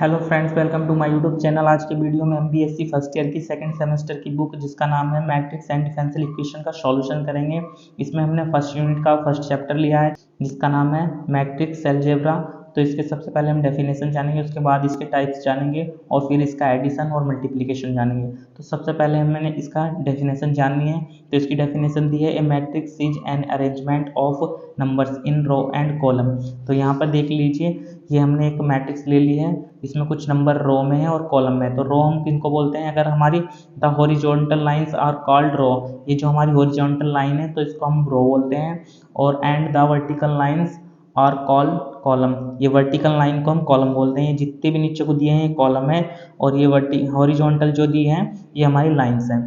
Hello friends, welcome to my YouTube channel. आज के video में हम बीएससी फर्स्ट ईयर की सेकंड सेमेस्टर की बुक जिसका नाम है मैट्रिक्स एंड डिफरेंशियल इक्वेशन का सॉल्यूशन करेंगे। इसमें हमने फर्स्ट यूनिट का फर्स्ट चैप्टर लिया है जिसका नाम है मैट्रिक्स अलजेब्रा। तो इसके सबसे पहले हम डेफिनेशन जानेंगे, उसके बाद इसके टाइप्स जानेंगे और फिर इसका एडिशन और मल्टीप्लिकेशन जानेंगे। तो सबसे पहले हमने इसका डेफिनेशन जाननी है। तो इसकी डेफिनेशन दी है, a matrix is an arrangement of numbers in row and column. तो यहाँ पर देख लीजिए, ये हमने एक मैट्रिक्स ले ली है, इसमें कुछ नंबर रो में है और कॉलम में। तो रो हम किनको बोलते हैं? अगर हमारी the horizontal lines are called row, ये जो हमारी हॉरिजॉन्टल लाइन है तो इसको हम रो बोलते हैं। और and the vertical lines are called column, ये वर्टिकल लाइन को हम कॉलम बोलते हैं। ये जितने भी नीचे को दिए हैं ये कॉलम है, और ये हॉरिजॉन्टल जो दिए हैं ये हमारी लाइंस हैं।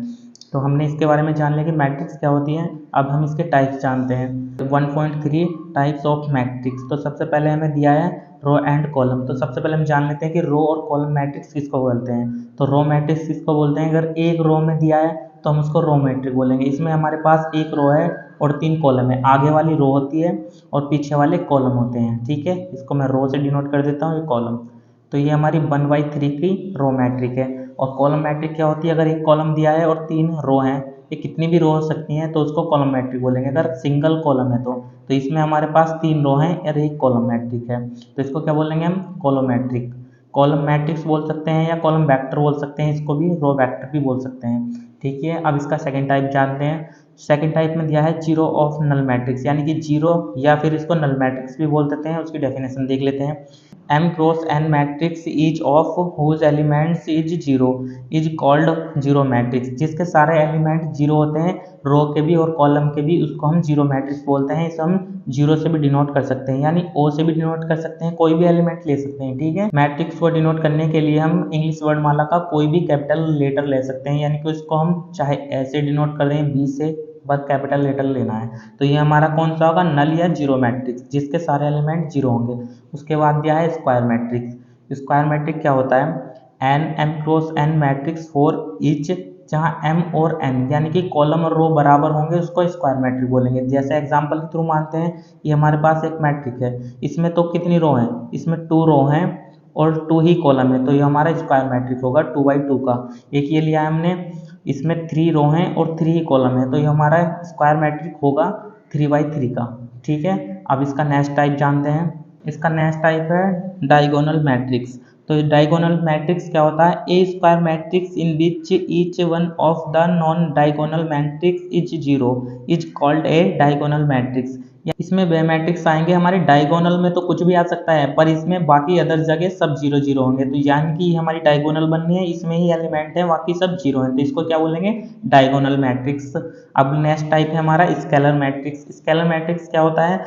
तो हमने इसके बारे में जान लिया कि मैट्रिक्स क्या होती है। अब हम इसके टाइप्स जानते हैं। तो 1.3 टाइप्स ऑफ मैट्रिक्स। तो सबसे पहले हमें दिया है रो एंड कॉलम। तो सबसे पहले हम जान लेते हैं कि रो और कॉलम मैट्रिक्स किसको बोलते हैं। तो रो मैट्रिक्स किसको बोलते हैं? अगर एक रो में दिया है तो हम उसको रो मैट्रिक बोलेंगे। इसमें हमारे पास एक रो है और 3 कॉलम है। आगे वाली रो होती है और पीछे वाले कॉलम होते हैं। ठीक है, इसको मैं रो से डिनोट कर देता हूँ, ये कॉलम। तो ये हमारी 1/3 की रो मैट्रिक है। और कॉलम मैट्रिक क्या होती है? अगर एक कॉलम दिया है और 3 रो हैं, ये कितनी भी रो हो सकती हैं तो उसको कॉलम मैट्रिक बोलेंगे। अगर सिंगल कॉलम है तो इसमें हमारे पास 3 रो हैं और एक कॉलम मैट्रिक है, तो इसको क्या बोलेंगे हम? Column matric. कॉलम मैट्रिक्स बोल सकते हैं या कॉलम वेक्टर बोल सकते हैं, इसको भी रो वेक्टर भी बोल सकते हैं। ठीक है, अब इसका सेकंड टाइप जानते हैं। सेकंड टाइप में दिया है जीरो ऑफ नल मैट्रिक्स, यानी कि जीरो या फिर इसको नल मैट्रिक्स भी बोल देते हैं। उसकी डेफिनेशन देख लेते हैं। M cross n matrix is of whose elements is zero is called zero matrix. जिसके सारे एलिमेंट जीरो होते हैं, रो के भी और कॉलम के भी, उसको हम जीरो मैट्रिक्स बोलते हैं। इसे हम जीरो से भी डिनोट कर सकते हैं, यानी ओ से भी डिनोट कर सकते हैं, कोई भी एलिमेंट ले सकते हैं। ठीक है, मैट्रिक्स को डिनोट करने के लिए हम इंग्लिश वर्णमाला का कोई भी कैपिटल लेटर ले सकते हैं, यानी कि उसको हम चाहे ऐसे डिनोट कर दें बी से, बस कैपिटल लेटर लेना है। तो ये हमारा कौन सा होगा? नल या जीरो मैट्रिक्स, जिसके सारे एलिमेंट जीरो होंगे। उसके बाद दिया है स्क्वायर मैट्रिक्स। स्क्वायर मैट्रिक क्या होता है? An m cross n matrix for each, जहाँ एम और एन यानी कि कॉलम और रो बराबर होंगे उसको स्क्वायर मैट्रिक बोलेंगे। जैसे एग्जांपल के थ्रू मानते हैं, ये हमारे पास एक मैट्रिक है, इसमें तो कितनी रो हैं? इसमें 2 रो हैं और 2 ही कॉलम है, तो ये हमारा स्क्वायर मैट्रिक होगा 2/2 का। एक ये लिया है हमने, इसमें 3 रो हैं और 3 ही कॉलम है, तो ये हमारा स्क्वायर मैट्रिक होगा 3/3 का। ठीक है, अब इसका नेक्स्ट टाइप जानते हैं। इसका नेक्स्ट टाइप है डायगोनल मैट्रिक्स। तो डायगोनल मैट्रिक्स क्या होता है? A square matrix in which each one of the non diagonal matrix is zero is called a diagonal matrix. इसमें वे मैट्रिक्स आएंगे हमारे डायगोनल में तो कुछ भी आ सकता है, पर इसमें बाकी अदर जगह सब जीरो जीरो होंगे। तो यानी कि हमारी डायगोनल बननी है, इसमें ही एलिमेंट है, बाकी सब जीरो हैं, तो इसको क्या बोलेंगे? Diagonal matrix. अब नेक्स्ट टाइप है हमारा स्केलर मैट्रिक्स। स्केलर मैट्रिक्स क्या होता है?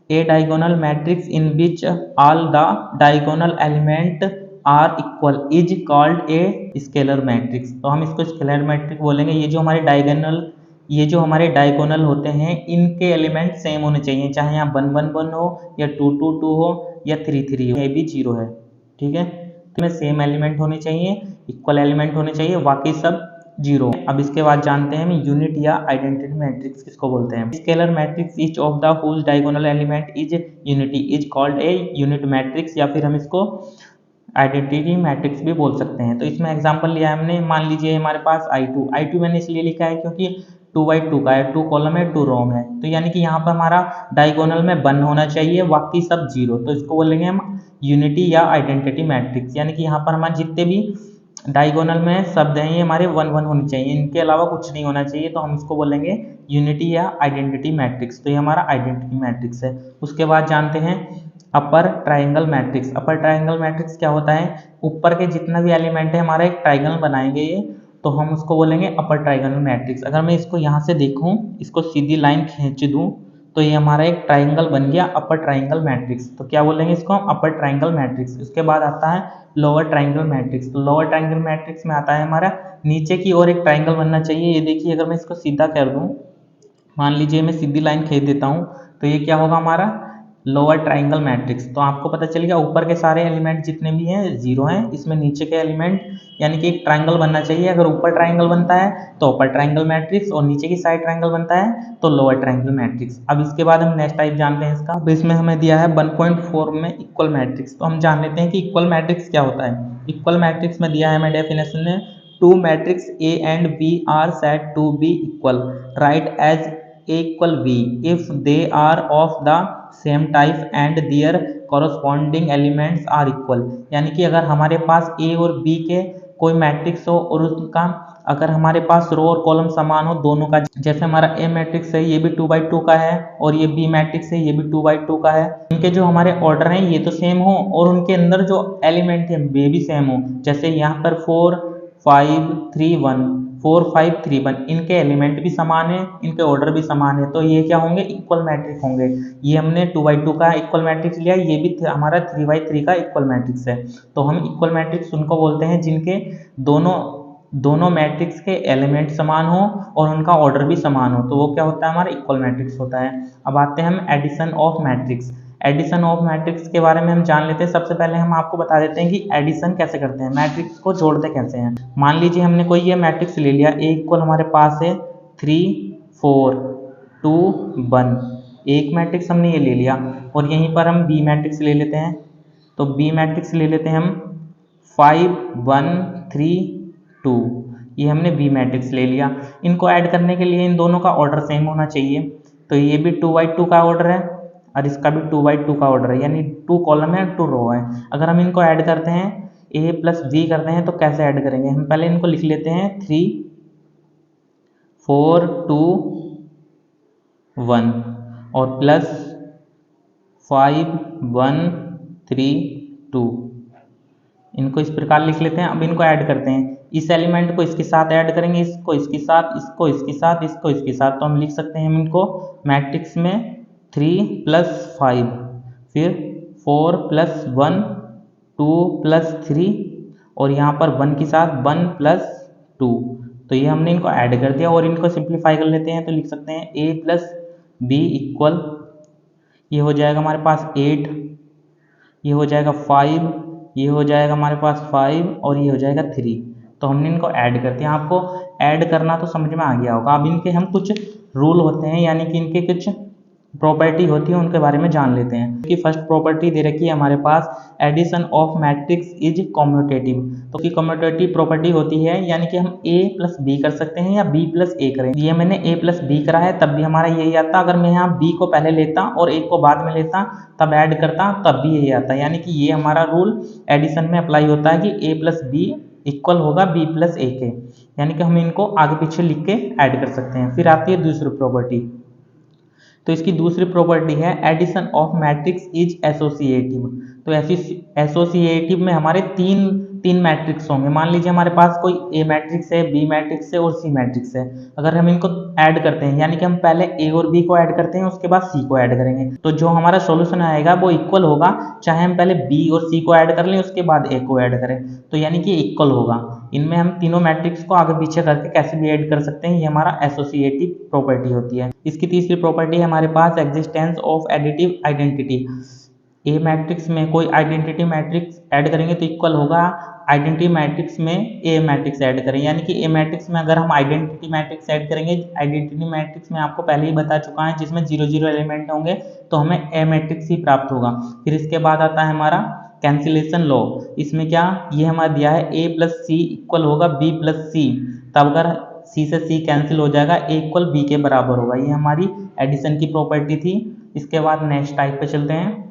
A diagonal matrix in which all the diagonal element are equal is called a scalar matrix. तो हम इसको स्केलर मैट्रिक बोलेंगे। ये जो हमारे डायगोनल होते हैं, इनके एलिमेंट सेम होने चाहिए, चाहे यहाँ 1 1 1 हो या 2 2 2 हो या 3 3 हो, ये भी जीरो है। ठीक है, तो सेम एलिमेंट होने चाहिए, इक्वल एलिमेंट होने चाहिए, बाकी सब जीरो। अब इसके बाद जानते हैं हम यूनिट या आइडेंटिटी मैट्रिक्स किसको बोलते हैं। Scalar matrix each of the whose diagonal element is unity is called a unit matrix, या फिर हम इसको आइडेंटिटी मैट्रिक्स भी बोल सकते हैं। तो इसमें एग्जांपल लिया है हमने, मान लीजिए हमारे पास I2 मैंने इसलिए लिखा है क्योंकि 2/2 का है, 2 कॉलम है 2 रो है, तो यानी कि यहाँ पर हमारा डायगोनल में 1 होना चाहिए, बाकी सब जीरो, तो इसको बोलेंगे हम यूनिटी या आइडेंटिटी मैट्रिक्स। यानी कि यहाँ पर हमारे जितने भी डायगोनल में शब्द हैं ये हमारे 1 1 होने चाहिए, इनके अलावा कुछ नहीं होना चाहिए, तो हम इसको बोलेंगे यूनिटी या आइडेंटिटी मैट्रिक्स। तो ये हमारा आइडेंटिटी मैट्रिक्स है। उसके बाद जानते हैं अपर ट्राइंगल मैट्रिक्स। अपर ट्राइंगल मैट्रिक्स क्या होता है? ऊपर के जितना भी एलिमेंट है हमारा एक ट्राइंगल बनाएंगे ये, तो हम उसको बोलेंगे अपर ट्राइंगल मैट्रिक्स। अगर मैं इसको यहाँ से देखूँ, इसको सीधी लाइन खींच दूँ, तो ये हमारा एक ट्राइंगल बन गया अपर ट्राइंगल मैट्रिक्स। तो क्या बोलेंगे इसको हम? अपर ट्राइंगल मैट्रिक्स। उसके बाद आता है लोअर ट्राइंगल मैट्रिक्स। तो लोअर ट्राइंगल मैट्रिक्स में आता है हमारा नीचे की ओर एक ट्राइंगल बनना चाहिए। ये देखिए, अगर मैं इसको सीधा कर दूँ, मान लीजिए मैं सीधी लाइन खींच देता हूँ, तो ये क्या होगा हमारा? Lower triangle matrix. तो आपको पता चल गया ऊपर के सारे एलिमेंट जितने भी हैं जीरो हैं, इसमें नीचे के एलिमेंट यानी कि एक ट्राइंगल बनना चाहिए। अगर ऊपर ट्राइंगल बनता है तो अपर ट्राइंगल मैट्रिक्स और नीचे की साइड ट्राइंगल बनता है तो लोअर ट्राइंगल मैट्रिक्स। अब इसके बाद हम नेक्स्ट टाइप जानते हैं इसका। अब इसमें हमें दिया है 1.4 में इक्वल मैट्रिक्स। तो हम जान लेते हैं कि इक्वल मैट्रिक्स क्या होता है। इक्वल मैट्रिक्स में दिया है हमें डेफिनेशन में, two matrix A and B are said to be equal, right as A equal B if they are of the same type and their corresponding elements are equal। यानी कि अगर हमारे पास A और B के कोई matrix हो और उसका अगर हमारे पास रो और कॉलम समान हो दोनों का, जैसे हमारा A मैट्रिक्स है ये भी 2x2 का है और ये B मैट्रिक्स है ये भी 2x2 का है, इनके जो हमारे ऑर्डर हैं ये तो सेम हो और उनके अंदर जो एलिमेंट है वे भी सेम हो। जैसे यहाँ पर 4 5 3 1 4 5 3 1 इनके एलिमेंट भी समान है, इनके ऑर्डर भी समान है, तो ये क्या होंगे, इक्वल मैट्रिक्स होंगे। ये हमने 2x2 का इक्वल मैट्रिक्स लिया, ये भी हमारा 3x3 का इक्वल मैट्रिक्स है। तो हम इक्वल मैट्रिक्स उनको बोलते हैं जिनके दोनों मैट्रिक्स के एलिमेंट समान हो और उनका ऑर्डर भी समान हो, तो वो क्या होता है, हमारा इक्वल मैट्रिक्स होता है। अब आते हैं हम addition of matrix. Addition of matrix के बारे में हम जान लेते हैं। सबसे पहले हम आपको बता देते हैं कि एडिशन कैसे करते हैं, मैट्रिक्स को जोड़ते कैसे हैं। मान लीजिए हमने कोई ये मैट्रिक्स ले लिया, ए इक्वल हमारे पास है 3 4 2 1, एक मैट्रिक्स हमने ये ले लिया और यहीं पर हम बी मैट्रिक्स ले लेते हैं। तो बी मैट्रिक्स ले लेते हैं हम 5 1 3 2, ये हमने बी मैट्रिक्स ले लिया। इनको ऐड करने के लिए इन दोनों का ऑर्डर सेम होना चाहिए। तो ये भी 2x2 का ऑर्डर है और इसका भी 2x2 का ऑर्डर है, यानी 2 कॉलम है 2 रो है। अगर हम इनको ऐड करते हैं a प्लस बी करते हैं तो कैसे ऐड करेंगे, हम पहले इनको लिख लेते हैं 3 4 2 1 और प्लस 5 1 3 2, इनको इस प्रकार लिख लेते हैं। अब इनको ऐड करते हैं, इस एलिमेंट को इसके साथ ऐड करेंगे, इसको इसके साथ, इसको इसके साथ, इसको इसके साथ, तो हम लिख सकते हैं हम इनको मैट्रिक्स में 3 + 5 फिर 4 + 1 2 + 3 और यहाँ पर 1 के साथ 1 + 2, तो ये हमने इनको ऐड कर दिया और इनको सिंप्लीफाई कर लेते हैं। तो लिख सकते हैं a + b इक्वल, ये हो जाएगा हमारे पास 8, ये हो जाएगा 5, ये हो जाएगा हमारे पास 5 और ये हो जाएगा 3। तो हमने इनको ऐड कर दिया। आपको ऐड करना तो समझ में आ गया होगा। अब इनके हम कुछ रूल होते हैं, यानी कि इनके कुछ प्रॉपर्टी होती है, उनके बारे में जान लेते हैं। कि फर्स्ट प्रॉपर्टी दे रखी है हमारे पास, addition of matrix is commutative. तो की कम्यूटेटिव प्रॉपर्टी होती है, यानी कि हम a + b कर सकते हैं या b + a करें। ये मैंने a + b करा है तब भी हमारा यही आता। अगर मैं यहाँ b को पहले लेता और a को बाद में लेता तब ऐड करता तब भी यही आता। यानी कि ये हमारा रूल एडिशन में अप्लाई होता है कि a + b इक्वल होगा b + a के, यानी कि हम इनको आगे पीछे लिख के ऐड कर सकते हैं। फिर आती है दूसरी प्रॉपर्टी। तो इसकी दूसरी प्रॉपर्टी है addition of matrix is associative. तो एसोसिएटिव में हमारे तीन मैट्रिक्स होंगे। मान लीजिए हमारे पास कोई ए मैट्रिक्स है, बी मैट्रिक्स है और सी मैट्रिक्स है। अगर हम इनको ऐड करते हैं, यानी कि हम पहले ए और बी को ऐड करते हैं उसके बाद सी को ऐड करेंगे, तो जो हमारा सॉल्यूशन आएगा वो इक्वल होगा, चाहे हम पहले बी और सी को ऐड कर लें उसके बाद ए को ऐड करें, तो यानी कि इक्वल होगा। इनमें हम तीनों मैट्रिक्स को आगे पीछे करके कैसे भी ऐड कर सकते हैं, ये हमारा एसोसिएटिव प्रॉपर्टी होती है। इसकी तीसरी प्रॉपर्टी है हमारे पास existence of additive identity. A matrix में कोई आइडेंटिटी मैट्रिक्स ऐड करेंगे तो इक्वल होगा आइडेंटिटी मैट्रिक्स में ए मैट्रिक्स ऐड करें, यानी कि ए मैट्रिक्स में अगर हम आइडेंटिटी मैट्रिक्स ऐड करेंगे, आइडेंटिटी मैट्रिक्स में आपको पहले ही बता चुका है जिसमें 0 0 एलिमेंट होंगे, तो हमें ए मैट्रिक्स ही प्राप्त होगा। फिर इसके बाद आता है हमारा कैंसिलेशन लॉ। इसमें क्या, ये हमारा दिया है a + c इक्वल होगा b + c, तब अगर c से c कैंसिल हो जाएगा, a = b के बराबर होगा। ये हमारी एडिशन की प्रॉपर्टी थी। इसके बाद नेक्स्ट टाइप पे चलते हैं।